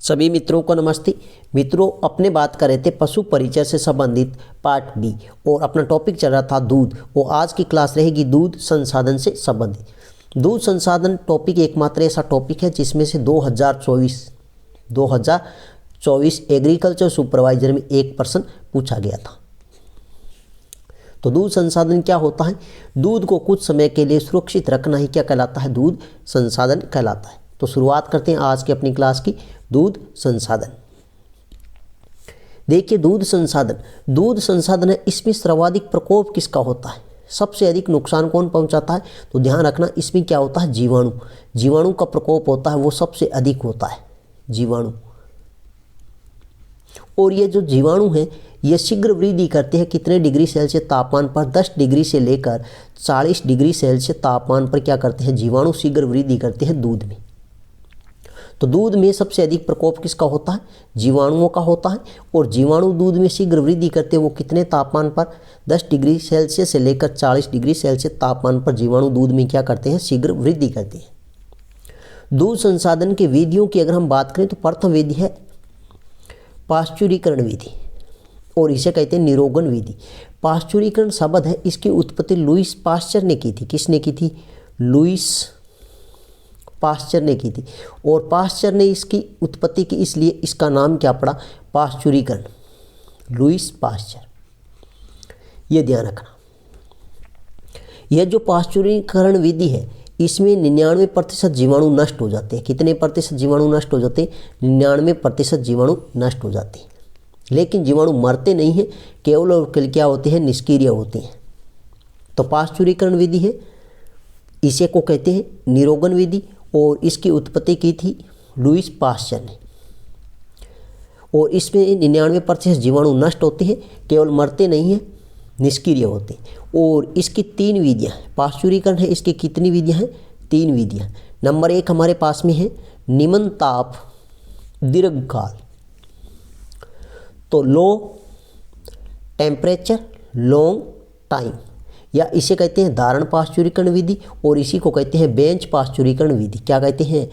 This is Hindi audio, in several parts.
सभी मित्रों को नमस्ते। मित्रों, अपने बात कर रहे थे पशु परिचय से संबंधित पार्ट बी और अपना टॉपिक चल रहा था दूध। और आज की क्लास रहेगी दूध संसाधन से संबंधित। दूध संसाधन टॉपिक एकमात्र ऐसा टॉपिक है जिसमें से 2024 एग्रीकल्चर सुपरवाइजर में एक प्रश्न पूछा गया था। तो दूध संसाधन क्या होता है? दूध को कुछ समय के लिए सुरक्षित रखना ही क्या कहलाता है? दूध संसाधन कहलाता है। तो शुरुआत करते हैं आज की अपनी क्लास की। दूध संसाधन, देखिए दूध संसाधन है, इसमें सर्वाधिक प्रकोप किसका होता है? सबसे अधिक नुकसान कौन पहुंचाता है? तो ध्यान रखना, इसमें क्या होता है? जीवाणु का प्रकोप होता है, वो सबसे अधिक होता है, जीवाणु। और ये जो जीवाणु है ये शीघ्र वृद्धि करते हैं कितने डिग्री सेल्सियस तापमान पर? 10 डिग्री से लेकर 40 डिग्री सेल्सियस तापमान पर क्या करते हैं? जीवाणु शीघ्र वृद्धि करते हैं दूध में। तो दूध में सबसे अधिक प्रकोप किसका होता है? जीवाणुओं का होता है। और जीवाणु दूध में शीघ्र वृद्धि करते हैं वो कितने तापमान पर? 10 डिग्री सेल्सियस से लेकर 40 डिग्री सेल्सियस तापमान पर जीवाणु दूध में क्या करते हैं? शीघ्र वृद्धि करते हैं। दूध संसाधन की विधियों की अगर हम बात करें तो प्रथम विधि है पाश्चुरीकरण विधि और इसे कहते हैं निरोगन विधि। पाश्चुरीकरण शब्द है, इसकी उत्पत्ति लुईस पाश्चर ने की थी। किसने की थी? लुईस पाश्चर ने की थी। और पाश्चर ने इसकी उत्पत्ति की, इसलिए इसका नाम क्या पड़ा? पाश्चुरीकरण, लुईस पाश्चर। ये ध्यान रखना। यह जो पाश्चुरीकरण विधि है इसमें 99% जीवाणु नष्ट हो जाते हैं। कितने प्रतिशत जीवाणु नष्ट हो जाते हैं? 99% जीवाणु नष्ट हो जाते हैं। लेकिन जीवाणु मरते नहीं हैं, केवल और केवल क्या होते हैं? निष्क्रिय होते हैं। तो पाश्चुरीकरण विधि है, इसे को कहते हैं निरोगन विधि और इसकी उत्पत्ति की थी लुईस पाश्चर ने। और इसमें 99% जीवाणु नष्ट होते हैं, केवल मरते नहीं हैं, निष्क्रिय होते हैं। और इसकी 3 विधियाँ हैं। पाश्चुरीकरण है, इसकी कितनी विधियाँ हैं? 3 विधियाँ। नंबर 1 हमारे पास में है निम्न ताप दीर्घकाल। तो लो टेम्परेचर लॉन्ग टाइम, या इसे कहते हैं धारण पाश्चुरीकरण विधि और इसी को कहते हैं बेंच पाश्चुरीकरण विधि। क्या कहते हैं?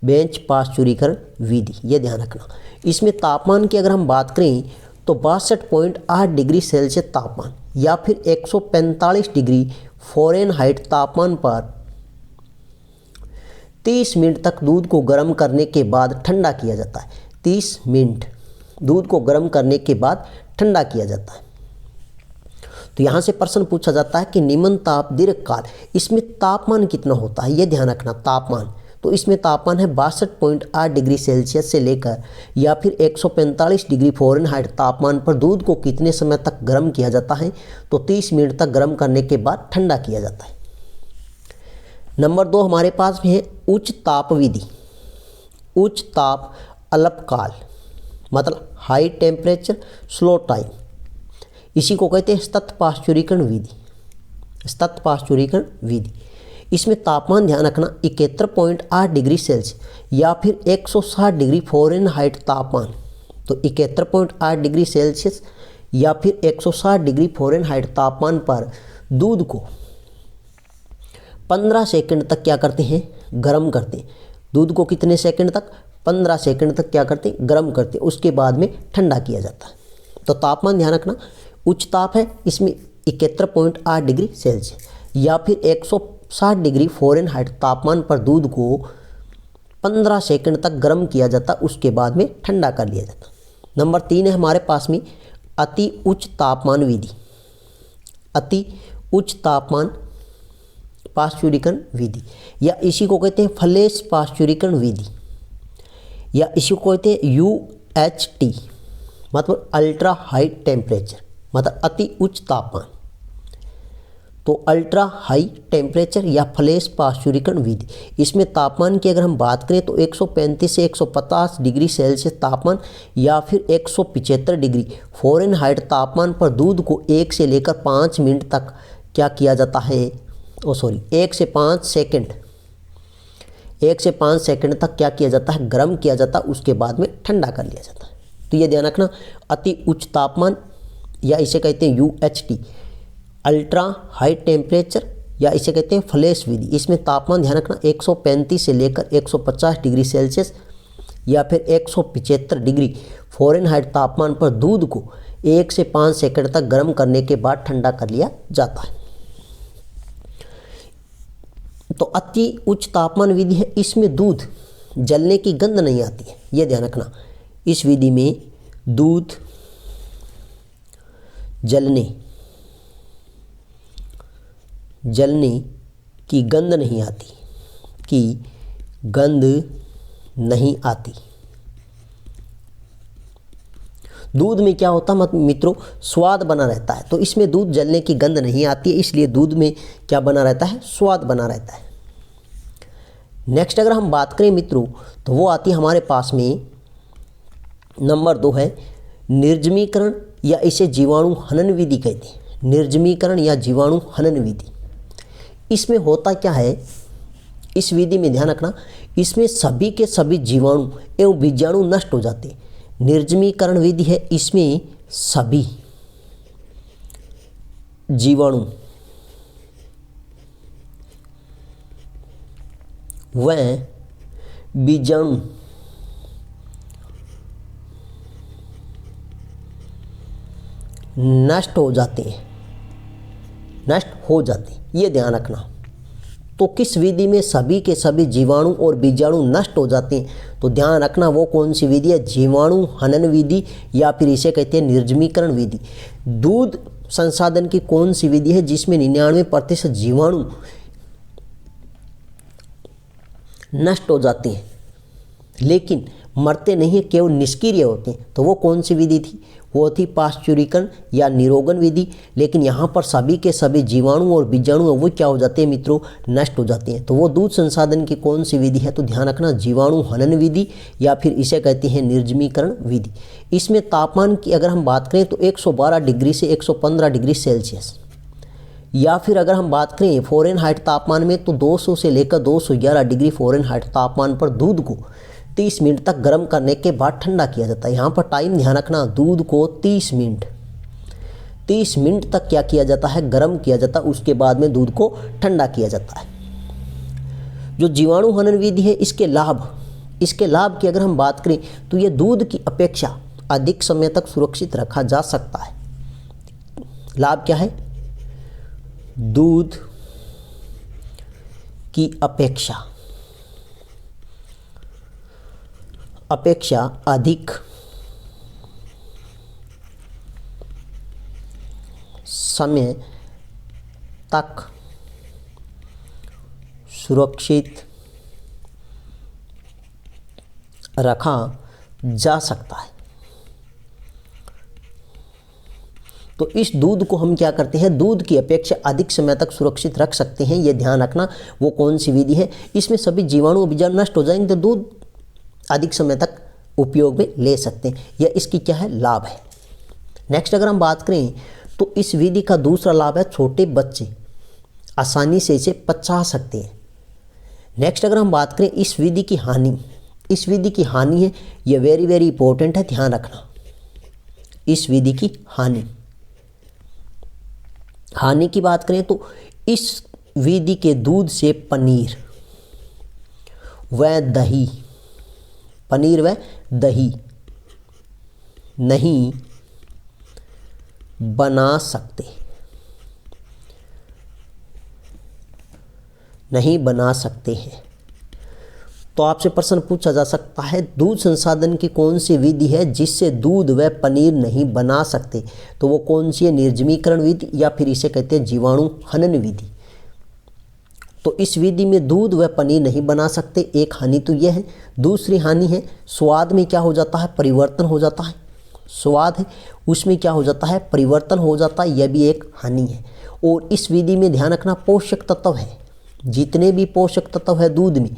बेंच पाश्चुरीकरण विधि। ये ध्यान रखना। इसमें तापमान की अगर हम बात करें तो 62.8 डिग्री सेल्सियस तापमान या फिर 145 डिग्री फ़ारेनहाइट तापमान पर 30 मिनट तक दूध को गर्म करने के बाद ठंडा किया जाता है। 30 मिनट दूध को गर्म करने के बाद ठंडा किया जाता है। तो यहाँ से प्रश्न पूछा जाता है कि निम्न ताप दीर्घकाल, इसमें तापमान कितना होता है? ये ध्यान रखना, तापमान। तो इसमें तापमान है 62.8 डिग्री सेल्सियस से लेकर या फिर 145 डिग्री फ़ारेनहाइट तापमान पर दूध को कितने समय तक गर्म किया जाता है? तो 30 मिनट तक गर्म करने के बाद ठंडा किया जाता है। नंबर 2 हमारे पास में है उच्च ताप विधि। उच्च ताप अल्पकाल, मतलब हाई टेम्परेचर स्लो टाइम, इसी को कहते हैं सतत पाश्चुरीकरण विधि। इसमें तापमान ध्यान रखना 71.8 डिग्री सेल्सियस या फिर 160 डिग्री फ़ारेनहाइट तापमान। तो 71.8 डिग्री सेल्सियस या फिर 160 डिग्री फ़ारेनहाइट तापमान पर दूध को 15 सेकंड तक क्या करते हैं? गर्म करते हैं। दूध को कितने सेकंड तक? 15 सेकंड तक क्या करते हैं? गर्म करते हैं। उसके बाद में ठंडा किया जाता है। तो तापमान ध्यान रखना, उच्च ताप है, इसमें 71.8 डिग्री सेल्सियस या फिर 160 डिग्री फ़ारेनहाइट तापमान पर दूध को 15 सेकंड तक गर्म किया जाता, उसके बाद में ठंडा कर लिया जाता। नंबर 3 है हमारे पास में अति उच्च तापमान विधि। अति उच्च तापमान पाश्चुरीकरण विधि, या इसी को कहते हैं फ्लैश पाश्चुरीकरण विधि, या इसी को कहते हैं UHT, मतलब अल्ट्रा हाई टेम्परेचर, मतलब अति उच्च तापमान। तो अल्ट्रा हाई टेम्परेचर या फ्लैश पाश्चुरीकरण विधि, इसमें तापमान की अगर हम बात करें तो 135 से 150 डिग्री सेल्सियस तापमान या फिर 175 डिग्री फ़ारेनहाइट तापमान पर दूध को 1 से लेकर 5 मिनट तक क्या किया जाता है? 1 से 5 सेकंड तक क्या किया जाता है? गर्म किया जाता है, उसके बाद में ठंडा कर लिया जाता है। तो ये ध्यान रखना, अति उच्च तापमान या इसे कहते हैं UHT, अल्ट्रा हाई टेम्परेचर या इसे कहते हैं फ्लैश विधि। इसमें तापमान ध्यान रखना 135 से लेकर 150 डिग्री सेल्सियस या फिर 175 डिग्री फ़ारेनहाइट तापमान पर दूध को 1 से 5 सेकंड तक गर्म करने के बाद ठंडा कर लिया जाता है। तो अति उच्च तापमान विधि है, इसमें दूध जलने की गंध नहीं आती है, यह ध्यान रखना। इस विधि में दूध जलने की गंध नहीं आती, दूध में क्या होता है मित्रों, स्वाद बना रहता है। तो इसमें दूध जलने की गंध नहीं आती है, इसलिए दूध में क्या बना रहता है, स्वाद बना रहता है। नेक्स्ट अगर हम बात करें मित्रों तो वो आती है हमारे पास में नंबर 2 है निर्जमीकरण या इसे जीवाणु हनन विधि कहते हैं। निर्जमीकरण या जीवाणु हनन विधि, इसमें होता क्या है, इस विधि में ध्यान रखना, इसमें सभी के सभी जीवाणु एवं बीजाणु नष्ट हो जाते हैं। निर्जमीकरण विधि है, इसमें सभी जीवाणु व बीजाणु नष्ट हो जाते हैं, ये ध्यान रखना। तो किस विधि में सभी के सभी जीवाणु और बीजाणु नष्ट हो जाते हैं, तो ध्यान रखना वो कौन सी विधि है, जीवाणु हनन विधि या फिर इसे कहते हैं निर्जमीकरण विधि। दूध संसाधन की कौन सी विधि है जिसमें 99% जीवाणु नष्ट हो जाते हैं लेकिन मरते नहीं है, केवल निष्क्रिय होते हैं, तो वो कौन सी विधि थी, वो थी पाश्चुरीकरण या निरोगन विधि। लेकिन यहाँ पर सभी के सभी जीवाणु और बीजाणु वो क्या हो जाते हैं मित्रों, नष्ट हो जाते हैं। तो वो दूध संसाधन की कौन सी विधि है, तो ध्यान रखना जीवाणु हनन विधि या फिर इसे कहते हैं निर्जमीकरण विधि। इसमें तापमान की अगर हम बात करें तो 112 डिग्री से 115 डिग्री सेल्सियस, या फिर अगर हम बात करें फ़ारेनहाइट तापमान में तो 200 से लेकर 211 डिग्री फ़ारेनहाइट तापमान पर दूध को 30 मिनट तक गर्म करने के बाद ठंडा किया जाता है। यहाँ पर टाइम ध्यान रखना, दूध को 30 मिनट तक क्या किया जाता है, गर्म किया जाता है, उसके बाद में दूध को ठंडा किया जाता है। जो जीवाणु हनन विधि है, इसके लाभ की अगर हम बात करें तो ये दूध की अपेक्षा अधिक समय तक सुरक्षित रखा जा सकता है। लाभ क्या है, दूध की अपेक्षा अधिक समय तक सुरक्षित रखा जा सकता है। तो इस दूध को हम क्या करते हैं, दूध की अपेक्षा अधिक समय तक सुरक्षित रख सकते हैं, ये ध्यान रखना। वो कौन सी विधि है, इसमें सभी जीवाणु और बीजाणु नष्ट हो जाएंगे तो दूध अधिक समय तक उपयोग में ले सकते हैं। यह इसकी क्या है, लाभ है। नेक्स्ट अगर हम बात करें तो इस विधि का दूसरा लाभ है छोटे बच्चे आसानी से इसे पचा सकते हैं। नेक्स्ट अगर हम बात करें इस विधि की हानि, है, यह वेरी वेरी इंपॉर्टेंट है, ध्यान रखना। इस विधि की हानि की बात करें तो इस विधि के दूध से पनीर व दही नहीं बना सकते हैं। तो आपसे प्रश्न पूछा जा सकता है, दूध संसाधन की कौन सी विधि है जिससे दूध व पनीर नहीं बना सकते, तो वो कौन सी है, निर्जमीकरण विधि या फिर इसे कहते हैं जीवाणु हनन विधि। तो इस विधि में दूध व पनीर नहीं बना सकते, एक हानि तो यह है। दूसरी हानि है स्वाद में क्या हो जाता है, परिवर्तन हो जाता है। स्वाद है उसमें क्या हो जाता है, परिवर्तन हो जाता है, यह भी एक हानि है। और इस विधि में ध्यान रखना पोषक तत्व है, जितने भी पोषक तत्व है दूध में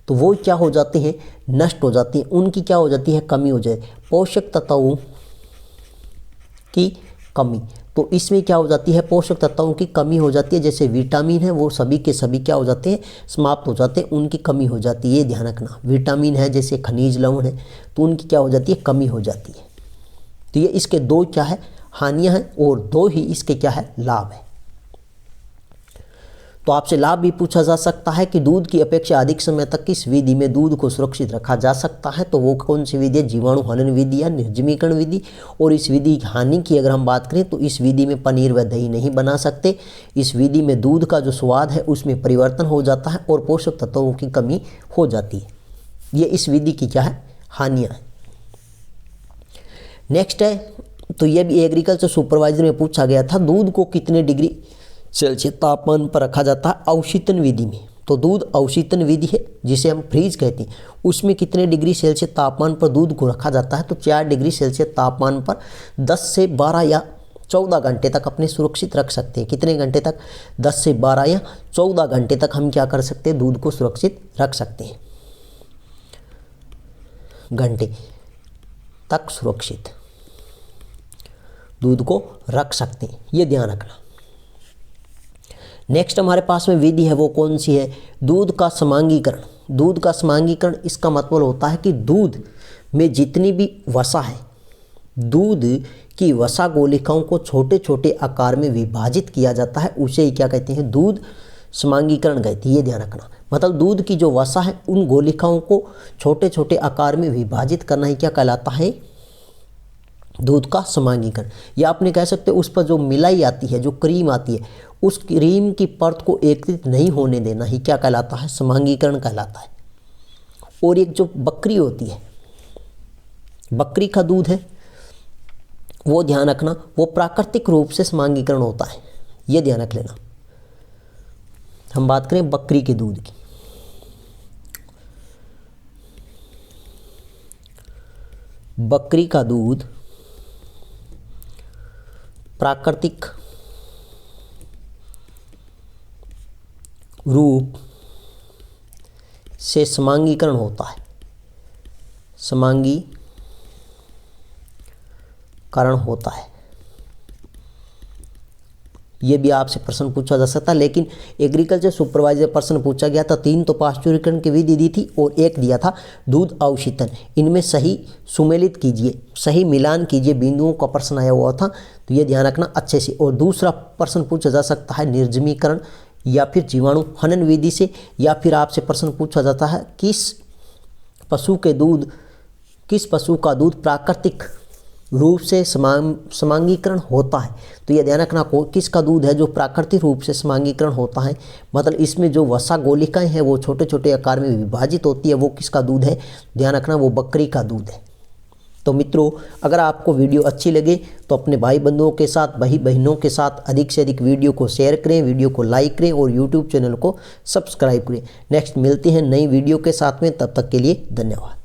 तो वो क्या हो जाते हैं, नष्ट हो जाती हैं, उनकी क्या हो जाती है, कमी हो जाए, पोषक तत्वों की कमी। तो इसमें क्या हो जाती है, पोषक तत्वों की कमी हो जाती है। जैसे विटामिन है वो सभी के सभी क्या हो जाते हैं, समाप्त हो जाते हैं, उनकी कमी हो जाती है, ये ध्यान रखना। विटामिन है जैसे खनिज लवण है तो उनकी क्या हो जाती है, कमी हो जाती है। तो ये इसके दो क्या है, हानियाँ हैं और दो ही इसके क्या है, लाभ है। तो आपसे लाभ भी पूछा जा सकता है कि दूध की अपेक्षा अधिक समय तक किस विधि में दूध को सुरक्षित रखा जा सकता है। तो वो कौन सी विधि है? जीवाणु हनन विधि या निर्जमीकरण विधि। और इस विधि की हानि की अगर हम बात करें तो इस विधि में पनीर व दही नहीं बना सकते। इस विधि में दूध का जो स्वाद है उसमें परिवर्तन हो जाता है और पोषक तत्वों की कमी हो जाती है। ये इस विधि की क्या है? हानियाँ हैं। नेक्स्ट है, तो ये भी एग्रीकल्चर सुपरवाइजर में पूछा गया था, दूध को कितने डिग्री सेल्सियस तापमान पर रखा जाता है अवशीतन विधि में? तो दूध अवशीतन विधि है जिसे हम फ्रीज कहते हैं, उसमें कितने डिग्री सेल्सियस तापमान पर दूध को रखा जाता है? तो 4 डिग्री सेल्सियस तापमान पर 10 से 12 या 14 घंटे तक अपने सुरक्षित रख सकते हैं। कितने घंटे तक? 10 से 12 या 14 घंटे तक हम क्या कर सकते हैं? दूध को सुरक्षित रख सकते हैं। घंटे तक सुरक्षित दूध को रख सकते हैं, ये ध्यान रखना। नेक्स्ट हमारे पास में विधि है, वो कौन सी है? दूध का समांगीकरण। दूध का समांगीकरण, इसका मतलब होता है कि दूध में जितनी भी वसा है, दूध की वसा गोलिकाओं को छोटे छोटे आकार में विभाजित किया जाता है, उसे ही क्या कहते हैं? दूध समांगीकरण कहते हैं। ये ध्यान रखना, मतलब दूध की जो वसा है उन गोलिकाओं को छोटे छोटे आकार में विभाजित करना ही क्या कहलाता है? दूध का समांगीकरण। या आपने कह सकते हो उस पर जो मिलाई आती है, जो क्रीम आती है, उस क्रीम की परत को एकत्रित नहीं होने देना ही क्या कहलाता है? समांगीकरण कहलाता है। और एक जो बकरी होती है, बकरी का दूध है, वो ध्यान रखना, वो प्राकृतिक रूप से समांगीकरण होता है, ये ध्यान रख लेना। हम बात करें बकरी के दूध की, बकरी का दूध प्राकृतिक रूप से समांगीकरण होता है, समांगीकरण होता है। ये भी आपसे प्रश्न पूछा जा सकता है, लेकिन एग्रीकल्चर सुपरवाइजर प्रश्न पूछा गया था। 3 तो पाश्चुरीकरण की विधि दी थी और 1 दिया था दूध अवशीतन। इनमें सही सुमेलित कीजिए, सही मिलान कीजिए, बिंदुओं का प्रश्न आया हुआ था, तो ये ध्यान रखना अच्छे से। और दूसरा प्रश्न पूछा जा सकता है निर्जमीकरण या फिर जीवाणु हनन विधि से, या फिर आपसे प्रश्न पूछा जाता है किस पशु का दूध प्राकृतिक रूप से समांगीकरण होता है। तो यह ध्यान रखना किसका दूध है जो प्राकृतिक रूप से समांगीकरण होता है, मतलब इसमें जो वसा गोलिकाएं हैं वो छोटे छोटे आकार में विभाजित होती है, वो किसका दूध है? ध्यान रखना वो बकरी का दूध है। तो मित्रों, अगर आपको वीडियो अच्छी लगे तो अपने भाई बंधुओं के साथ, भाई बहनों के साथ अधिक से अधिक वीडियो को शेयर करें, वीडियो को लाइक करें और यूट्यूब चैनल को सब्सक्राइब करें। नेक्स्ट मिलते हैं नई वीडियो के साथ में, तब तक के लिए धन्यवाद।